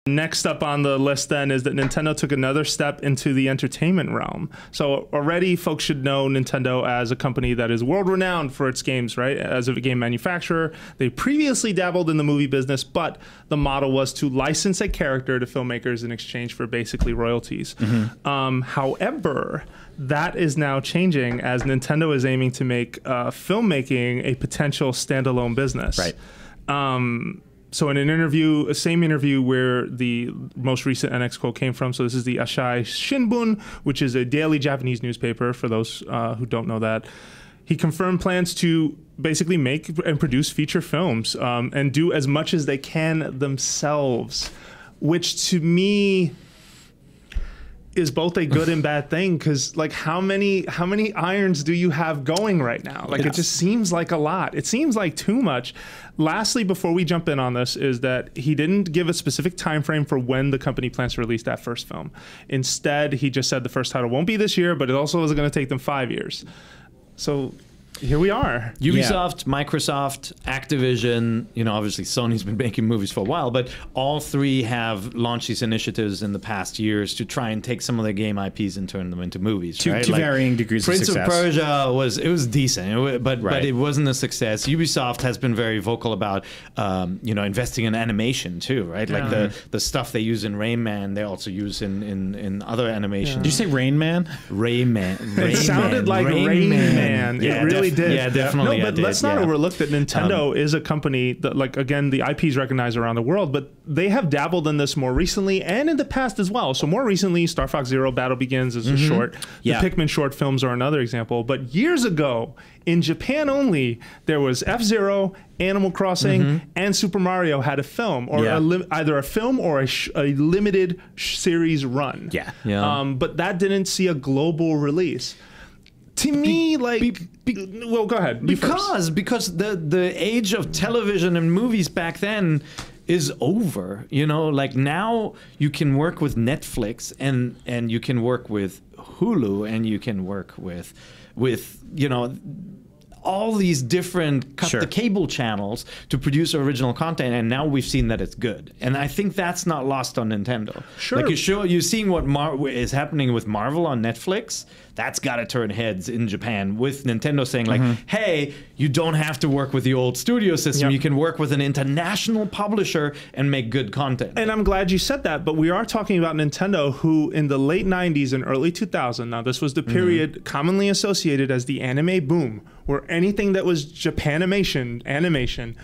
Next up on the list then is that Nintendo took another step into the entertainment realm. So already folks should know Nintendo as a company that is world-renowned for its games, right? As a game manufacturer. They previously dabbled in the movie business, but the model was to license a character to filmmakers in exchange for basically royalties. However, that is now changing as Nintendo is aiming to make filmmaking a potential standalone business. Right. So in an interview, a same interview where the most recent NX quote came from, so this is the Asahi Shimbun, which is a daily Japanese newspaper, for those who don't know that. He confirmed plans to basically make and produce feature films and do as much as they can themselves, which to me is both a good and bad thing, because like how many irons do you have going right now? Like it just seems like a lot. It seems like too much. Lastly, before we jump in on this, is that he didn't give a specific time frame for when the company plans to release that first film. Instead, he just said the first title won't be this year, but it also isn't going to take them 5 years. So here we are. Ubisoft, Microsoft, Activision, you know, obviously Sony's been making movies for a while, but all three have launched these initiatives in the past years to try and take some of their game IPs and turn them into movies. To varying degrees Prince of success. Prince of Persia was decent, but it wasn't a success. Ubisoft has been very vocal about you know, investing in animation too, right? Like the stuff they use in Rain Man, they also use in other animation. Did you say Rain Man? Rain Man. It sounded like Rain Man. Yeah, it really did. Yeah, definitely. No, but let's not overlook that Nintendo is a company that, like, again, the IP is recognized around the world, but they have dabbled in this more recently and in the past as well. So more recently, Star Fox Zero Battle Begins is a short. The Pikmin short films are another example. But years ago, in Japan only, there was F-Zero, Animal Crossing, and Super Mario had a film, or either a film or a limited series run. But that didn't see a global release. To me, well, go ahead. Because the age of television and movies back then is over. You know, like now you can work with Netflix and you can work with Hulu and you can work with you know, all these different the cable channels to produce original content, and now we've seen that it's good, and I think that's not lost on Nintendo. Like you're seeing what is happening with Marvel on Netflix. That's got to turn heads in Japan, with Nintendo saying like, hey, you don't have to work with the old studio system. You can work with an international publisher and make good content. And I'm glad you said that, but we are talking about Nintendo, who in the late 90s and early 2000s, now this was the period commonly associated as the anime boom, where anything that was Japanimation, animation,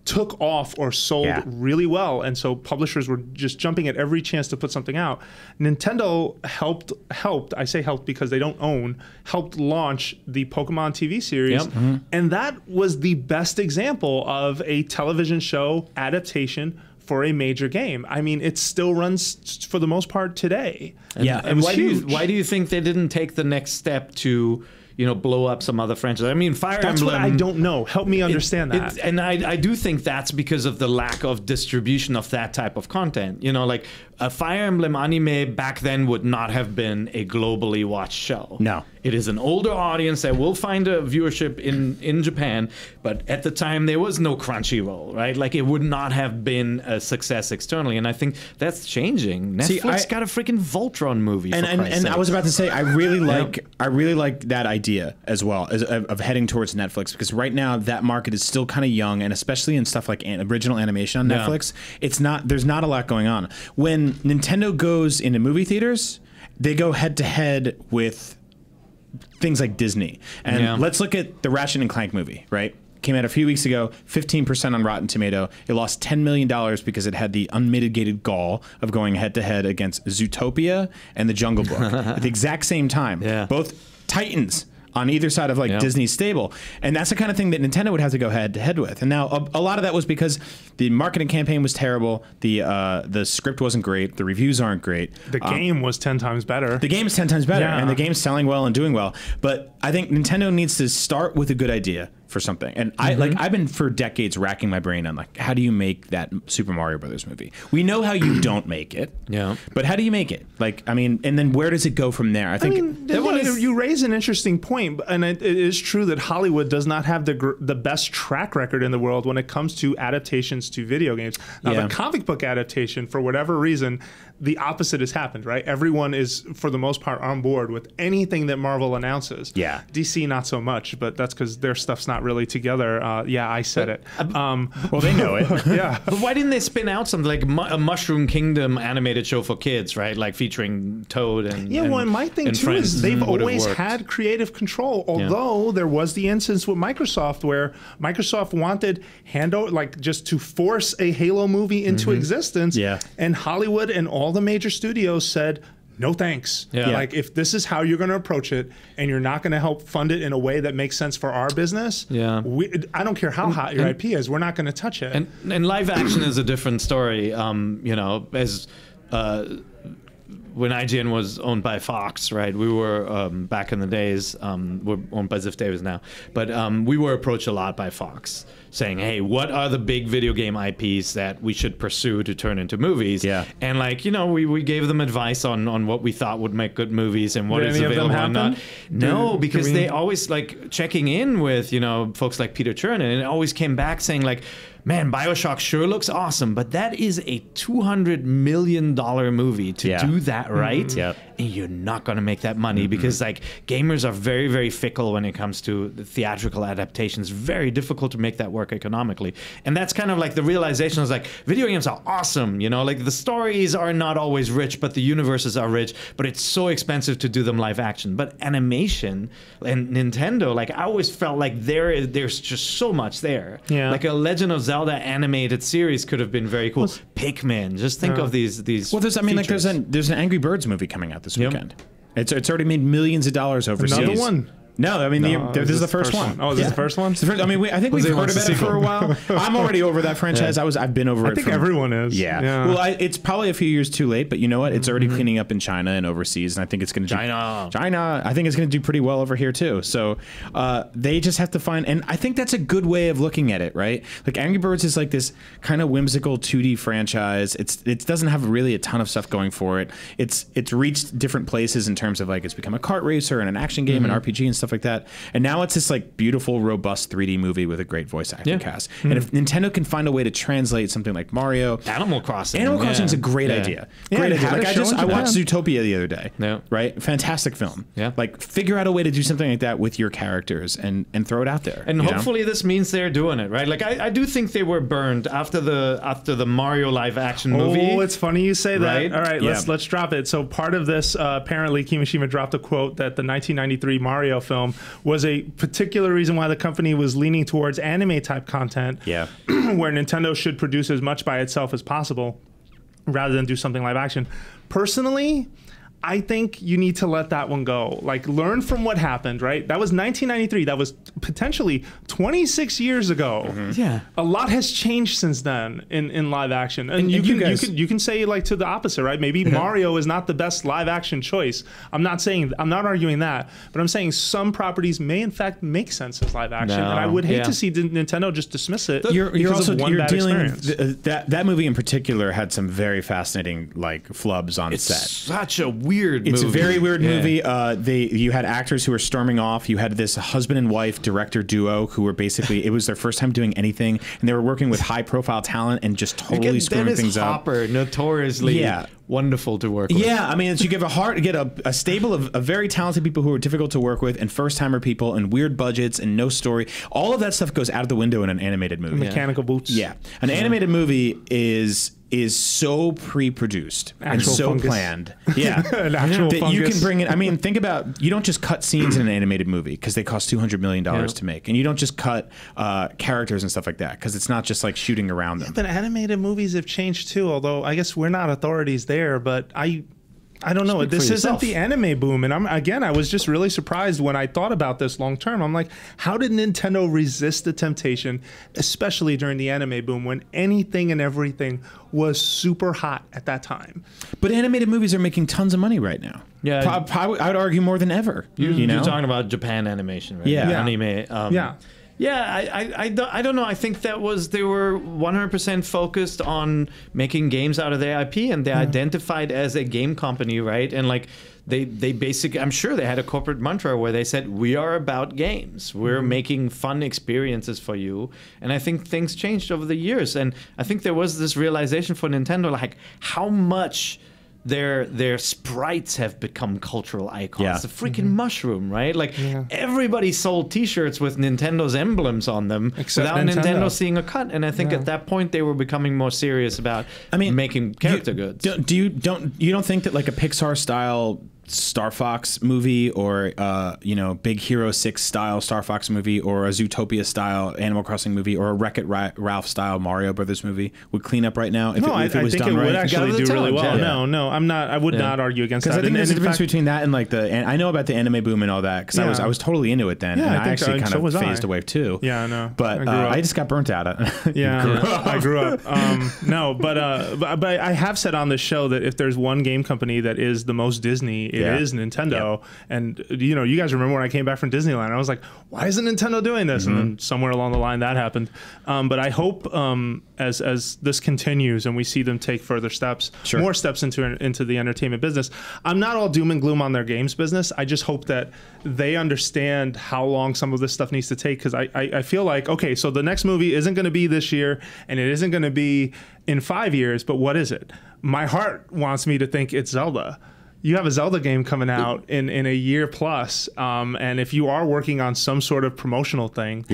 took off or sold really well. And so publishers were just jumping at every chance to put something out. Nintendo helped, I say helped because they don't own, helped launch the Pokemon TV series. And that was the best example of a television show adaptation for a major game. I mean, it still runs for the most part today. And why do you think they didn't take the next step to, you know, blow up some other franchise? I mean, Fire Emblem... That's what I don't know. Help me understand that. And I do think that's because of the lack of distribution of that type of content. You know, like a Fire Emblem anime back then would not have been a globally watched show. No. It is an older audience that will find a viewership in Japan, but at the time there was no Crunchyroll, right? Like it would not have been a success externally, and I think that's changing. Netflix got a freaking Voltron movie. And I was about to say, I really like that idea as well, of heading towards Netflix, because right now that market is still kind of young, and especially in stuff like original animation on Netflix, there's not a lot going on. When Nintendo goes into movie theaters, they go head to head with things like Disney. And let's look at the Ratchet and Clank movie, right? Came out a few weeks ago, 15% on Rotten Tomato. It lost $10 million because it had the unmitigated gall of going head to head against Zootopia and The Jungle Book at the exact same time. Both titans on either side of like Disney's stable. And that's the kind of thing that Nintendo would have to go head to head with. And now a lot of that was because the marketing campaign was terrible. The script wasn't great. The reviews aren't great. The game was 10 times better. The game is 10 times better, and the game's selling well and doing well. But I think Nintendo needs to start with a good idea, for something. And I've been for decades racking my brain on like, how do you make that Super Mario Brothers movie? We know how you don't make it. Yeah. But how do you make it? Like, I mean, and then where does it go from there? I think you raise an interesting point, and it is true that Hollywood does not have the best track record in the world when it comes to adaptations to video games. Now, the comic book adaptation, for whatever reason, the opposite has happened, right? Everyone is, for the most part, on board with anything that Marvel announces. Yeah. DC, not so much, but that's because their stuff's not really together. I said it. Well, they know it. Yeah. But why didn't they spin out something like a Mushroom Kingdom animated show for kids, right? Like featuring Toad and and my thing too is they've always had creative control. Although there was the instance with Microsoft where Microsoft wanted just to force a Halo movie into existence. Yeah. And Hollywood and all the major studios said, no thanks. Yeah. Like, if this is how you're going to approach it and you're not going to help fund it in a way that makes sense for our business, I don't care how hot your IP is, we're not going to touch it. And live action is a different story. As when IGN was owned by Fox, right? We were back in the days. We're owned by Ziff Davis now, but we were approached a lot by Fox, saying, "Hey, what are the big video game IPs that we should pursue to turn into movies?" Yeah. And we gave them advice on what we thought would make good movies and what is available and not. No, because they always like checking in with folks like Peter Chernin, and it always came back saying like, man, BioShock sure looks awesome, but that is a $200 million movie to do that right. And you're not going to make that money because like gamers are very, very fickle when it comes to the theatrical adaptations. Very difficult to make that work economically. And that's kind of like the realization is like, video games are awesome, like the stories are not always rich, but the universes are rich, but it's so expensive to do them live action. But animation and Nintendo, like I always felt like there's just so much there. Yeah. Like a Legend of Zelda animated series could have been very cool. Pikmin, just think of these. Well, there's an Angry Birds movie coming out this weekend. It's already made millions of dollars overseas. Another one. No, I mean, this is the first one. Oh, is this the first one? I mean, I think we've heard about it for a while. I'm already over that franchise. I've been over it. I think everyone is. Yeah. Well, it's probably a few years too late, but you know what? It's already cleaning up in China and overseas, and I think it's going to China. I think it's going to do pretty well over here too. So they just have to find, and I think that's a good way of looking at it, right? Like Angry Birds is like this kind of whimsical 2D franchise. It doesn't have really a ton of stuff going for it. It's reached different places in terms of like it's become a kart racer and an action game and RPG and stuff like that. And now it's this like beautiful, robust 3D movie with a great voice acting cast. And if Nintendo can find a way to translate something like Mario, Animal Crossing is a great idea. Great idea. Like I watched Zootopia the other day. Right, fantastic film. Like figure out a way to do something like that with your characters and throw it out there. And hopefully this means they're doing it right. Like I do think they were burned after the Mario live action movie. Oh, it's funny you say that. Right? All right, let's drop it. So part of this, apparently Kimishima dropped a quote that the 1993 Mario film was a particular reason why the company was leaning towards anime type content, where Nintendo should produce as much by itself as possible rather than do something live action. Personally, I think you need to let that one go. Like, learn from what happened, right? That was 1993. That was potentially 26 years ago. Yeah. A lot has changed since then in live action. And you can say like to the opposite, right? Maybe Mario is not the best live action choice. I'm not arguing that, but I'm saying some properties may in fact make sense as live action. And I would hate to see Nintendo just dismiss it. You're dealing that movie in particular had some very fascinating like flubs on set. It's such a weird movie. It's a very weird movie. You had actors who were storming off. You had this husband and wife director duo who were basically, it was their first time doing anything, and they were working with high profile talent and just totally screwing things up. Hopper, notoriously wonderful to work with. Yeah, I mean, you get a stable of very talented people who are difficult to work with and first timer people and weird budgets and no story. All of that stuff goes out of the window in an animated movie. Mechanical boots. Yeah, an animated movie is so pre-produced and so planned. Yeah, that you can bring it. I mean, think about, you don't just cut scenes in an animated movie because they cost $200 million to make, and you don't just cut characters and stuff like that because it's not just like shooting around them. But animated movies have changed too. Although I guess we're not authorities there, but I don't know. This isn't the anime boom. And I was just really surprised when I thought about this long term. I'm like, how did Nintendo resist the temptation, especially during the anime boom when anything and everything was super hot at that time? But animated movies are making tons of money right now. Yeah. I would argue more than ever. You're talking about Japan animation, right? Yeah. Anime. Yeah, I don't know. I think they were 100% focused on making games out of their IP, and they identified as a game company, right? And like they basically, I'm sure they had a corporate mantra where they said, we are about games. We're making fun experiences for you. And I think things changed over the years. And I think there was this realization for Nintendo, like how much their sprites have become cultural icons. Yeah. The freaking mushroom, right? Like everybody sold T-shirts with Nintendo's emblems on them without Nintendo seeing a cut. And I think at that point they were becoming more serious about making character goods. You don't think that like a Pixar style Star Fox movie or Big Hero 6 style Star Fox movie or a Zootopia style Animal Crossing movie or a Wreck-It Ralph style Mario Brothers movie would clean up right now if I it was think done it would right? actually do really well. No, I'm not. I would not argue against that. Because I think there's a difference fact, between that and like and I know about the anime boom and all that because I was totally into it then, and I actually kind of phased away too. Yeah, I know. But I just got burnt out. I grew up. But I have said on this show that if there's one game company that is the most Disney, it is Nintendo. And you guys remember when I came back from Disneyland, I was like, why isn't Nintendo doing this? And then somewhere along the line that happened. But I hope as this continues and we see them take further steps, more steps into the entertainment business. I'm not all doom and gloom on their games business. I just hope that they understand how long some of this stuff needs to take, because I feel like, okay, so the next movie isn't going to be this year and it isn't going to be in 5 years, but what is it? My heart wants me to think it's Zelda. You have a Zelda game coming out in a year plus, and if you are working on some sort of promotional thing,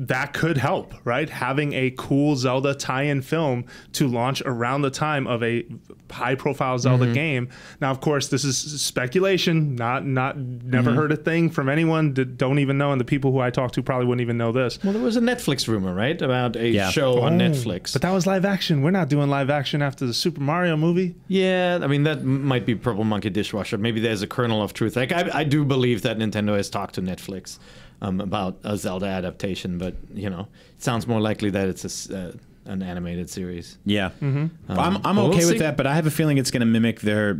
that could help, right? Having a cool Zelda tie-in film to launch around the time of a high-profile Zelda game. Now, of course, this is speculation. Never heard a thing from anyone that don't even know, and the people who I talk to probably wouldn't even know this. Well, there was a Netflix rumor, right, about a show on Netflix. But that was live action. We're not doing live action after the Super Mario movie. Yeah, I mean, that might be Purple Monkey Dishwasher. Maybe there's a kernel of truth. Like, I do believe that Nintendo has talked to Netflix about a Zelda adaptation, but it sounds more likely that it's an animated series. Yeah, I'm okay with that, but I have a feeling it's going to mimic their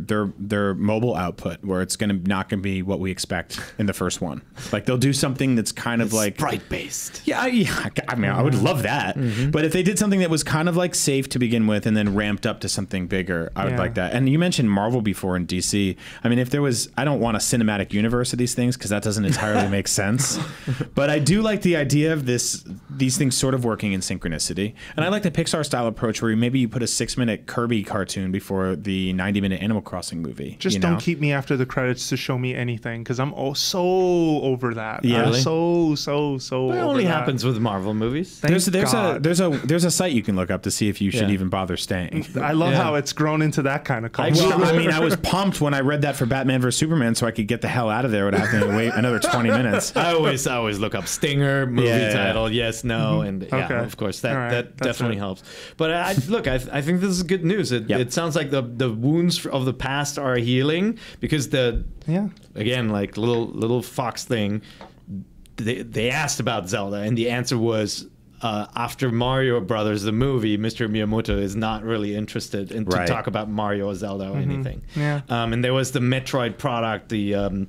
mobile output, where it's not going to be what we expect in the first one. Like they'll do something that's kind of like sprite based. Yeah, I mean, I would love that. But if they did something that was kind of like safe to begin with and then ramped up to something bigger, I would like that. And you mentioned Marvel before in DC. I mean, if there was, I don't want a cinematic universe of these things because that doesn't entirely make sense. But I do like the idea of these things sort of working in synchronicity, and I like the Pixar style approach where maybe you put a 6-minute Kirby cartoon before the 90-minute Animal Crossing movie. Just don't keep me after the credits to show me anything, because I'm so over that. Yeah, really? so over It only that. happens with Marvel movies. There's a site you can look up to see if you should even bother staying. I love how it's grown into that kind of culture. Well, I mean, I was pumped when I read that for Batman vs Superman, so I could get the hell out of there without having to wait another 20 minutes. I always look up stinger, movie title, yes, no, and of course that definitely helps. But I think this is good news. It sounds like the wounds of the past are healing, because again, like little Fox thing, they asked about Zelda, and the answer was, after Mario Brothers, the movie, Mr. Miyamoto is not really interested in to talk about Mario or Zelda or anything. Yeah. And there was the Metroid product, the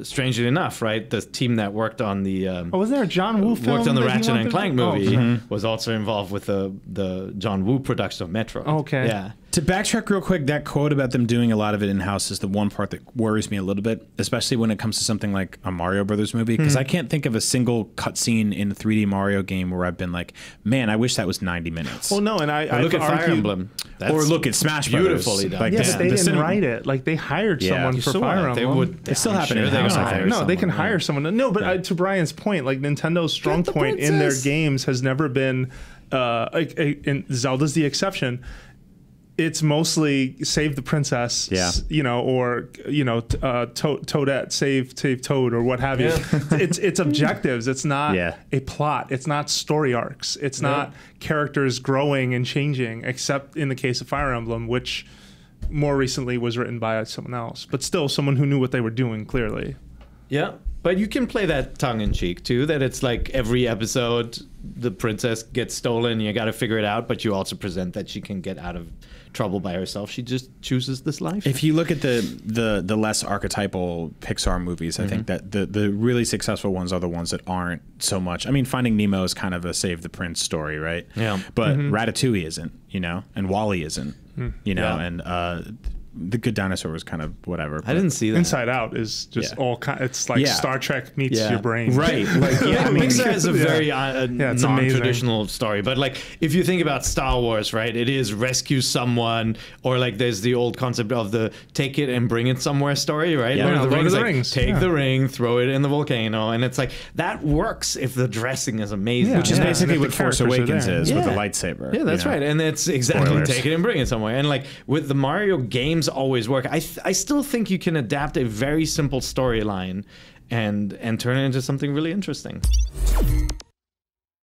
strangely enough, right? The team that worked on the was there a John Woo film? Worked on the Ratchet and Clank movie was also involved with the John Woo production of Metroid. Okay. Yeah. To backtrack real quick, that quote about them doing a lot of it in-house is the one part that worries me a little bit, especially when it comes to something like a Mario Brothers movie, because I can't think of a single cutscene in a 3D Mario game where I've been like, man, I wish that was 90 minutes. Well, no, and I look at Fire Emblem. Or look at Smash Brothers. Beautifully done. Like, but they didn't write it. Like, they hired someone for Fire Emblem. It's still happening in-house, I think. No, they can hire someone. No, but to Brian's point, like, Nintendo's strong point in their games has never been, and Zelda's the exception, it's mostly save the princess, or Toadette save Toad, or what have you. It's objectives. It's not a plot. It's not story arcs. It's not characters growing and changing, except in the case of Fire Emblem, which more recently was written by someone else, but still someone who knew what they were doing clearly. Yeah. But you can play that tongue-in-cheek, too, that it's like every episode the princess gets stolen, you got to figure it out, but you also present that she can get out of trouble by herself. She just chooses this life. If you look at the less archetypal Pixar movies, I think that the really successful ones are the ones that aren't so much. I mean, Finding Nemo is kind of a save the prince story, right? Yeah. But Ratatouille isn't, you know, and Wall-E isn't, you know, and The Good Dinosaur was kind of whatever. I didn't see that. Inside Out is just all kind. It's like Star Trek meets your brain. Right. Like, Yeah, Pixar is a very it's non-traditional story. But like, if you think about Star Wars, right, it is rescue someone, or like there's the old concept of the take it and bring it somewhere story, right? Yeah. Lord of the Lord of Rings, the like, Rings. take the ring, throw it in the volcano, and it's like that works if the dressing is amazing. Yeah. which is basically and if what the Force characters are Awakens there. is with the lightsaber. Yeah, that's you know? right. And it's exactly Spoilers. take it and bring it somewhere. And like with the Mario games always work. I still think you can adapt a very simple storyline and turn it into something really interesting.